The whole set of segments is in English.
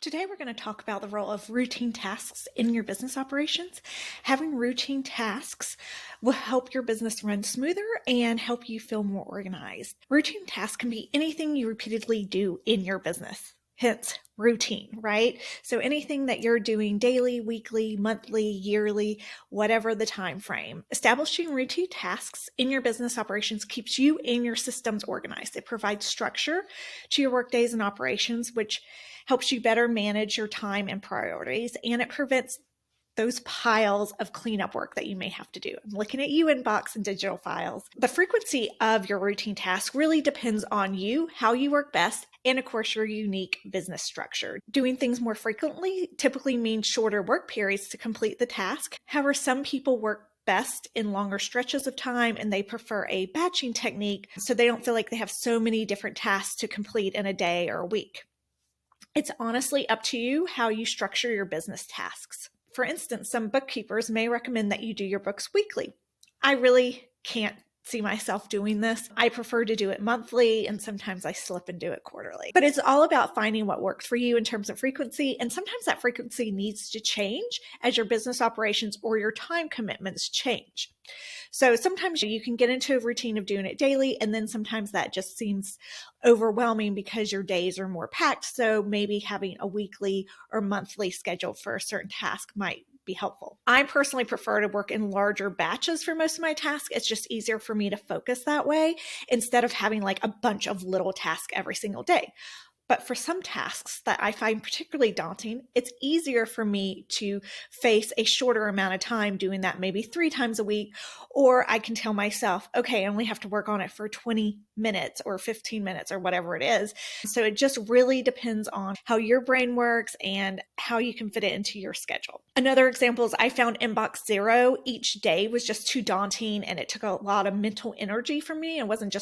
Today, we're going to talk about the role of routine tasks in your business operations. Having routine tasks will help your business run smoother and help you feel more organized. Routine tasks can be anything you repeatedly do in your business. Hence, routine, right? So anything that you're doing daily, weekly, monthly, yearly, whatever the time frame. Establishing routine tasks in your business operations keeps you and your systems organized. It provides structure to your work days and operations, which helps you better manage your time and priorities, and it prevents those piles of cleanup work that you may have to do. I'm looking at you, inbox and digital files. The frequency of your routine task really depends on you, how you work best, and of course, your unique business structure. Doing things more frequently typically means shorter work periods to complete the task. However, some people work best in longer stretches of time and they prefer a batching technique so they don't feel like they have so many different tasks to complete in a day or a week. It's honestly up to you how you structure your business tasks. For instance, some bookkeepers may recommend that you do your books weekly. I really can't see myself doing this. I prefer to do it monthly, and sometimes I slip and do it quarterly. But it's all about finding what works for you in terms of frequency, and sometimes that frequency needs to change as your business operations or your time commitments change. So sometimes you can get into a routine of doing it daily, and then sometimes that just seems overwhelming because your days are more packed. So maybe having a weekly or monthly schedule for a certain task might be helpful. I personally prefer to work in larger batches for most of my tasks. It's just easier for me to focus that way instead of having like a bunch of little tasks every single day. But for some tasks that I find particularly daunting, it's easier for me to face a shorter amount of time doing that maybe 3 times a week, or I can tell myself, okay, I only have to work on it for 20 minutes or 15 minutes or whatever it is. So it just really depends on how your brain works and how you can fit it into your schedule. Another example is I found inbox zero each day was just too daunting and it took a lot of mental energy from me. It wasn't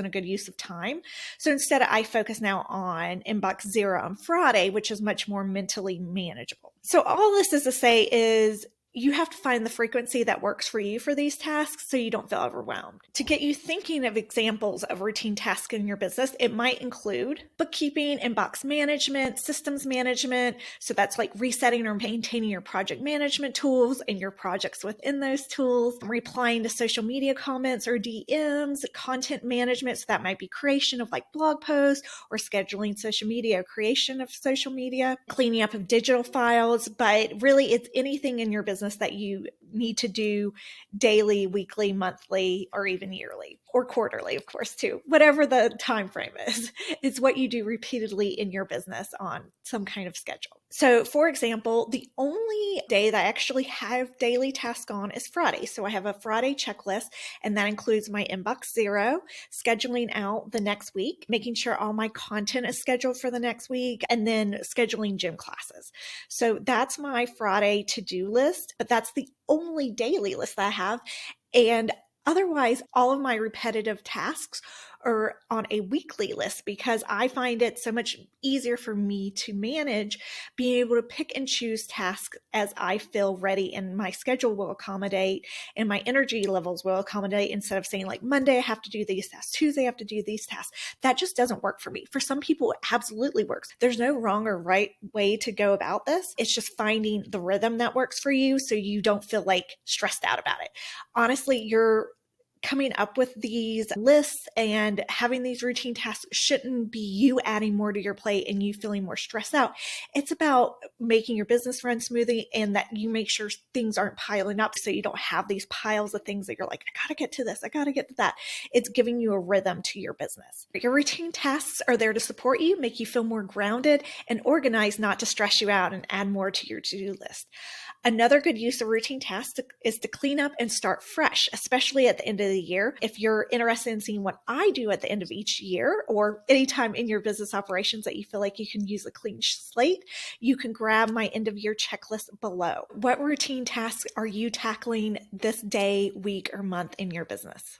a good use of time. So instead I focus now on inbox zero on Friday, which is much more mentally manageable. So all this is to say is you have to find the frequency that works for you for these tasks so you don't feel overwhelmed. To get you thinking of examples of routine tasks in your business, it might include bookkeeping, inbox management, systems management. So that's like resetting or maintaining your project management tools and your projects within those tools, replying to social media comments or DMs, content management. So that might be creation of like blog posts or scheduling social media, or creation of social media, cleaning up of digital files. But really, it's anything in your business that you need to do daily, weekly, monthly, or even yearly, or quarterly, of course, too. Whatever the time frame is, it's what you do repeatedly in your business on some kind of schedule. So for example, the only day that I actually have daily tasks on is Friday. So I have a Friday checklist, and that includes my inbox zero, scheduling out the next week, making sure all my content is scheduled for the next week, and then scheduling gym classes. So that's my Friday to-do list, but that's the only daily list that I have. And otherwise, all of my repetitive tasks are on a weekly list because I find it so much easier for me to manage, being able to pick and choose tasks as I feel ready and my schedule will accommodate and my energy levels will accommodate, instead of saying like Monday I have to do these tasks, Tuesday I have to do these tasks. That just doesn't work for me. For some people, it absolutely works. There's no wrong or right way to go about this. It's just finding the rhythm that works for you so you don't feel like stressed out about it. Honestly, you're coming up with these lists and having these routine tasks shouldn't be you adding more to your plate and you feeling more stressed out. It's about making your business run smoothly and that you make sure things aren't piling up so you don't have these piles of things that you're like, I gotta get to this, I gotta get to that. It's giving you a rhythm to your business. Your routine tasks are there to support you, make you feel more grounded and organized, not to stress you out and add more to your to-do list. Another good use of routine tasks is to clean up and start fresh, especially at the end of the year. If you're interested in seeing what I do at the end of each year or anytime in your business operations that you feel like you can use a clean slate, you can grab my end of year checklist below. What routine tasks are you tackling this day, week, or month in your business?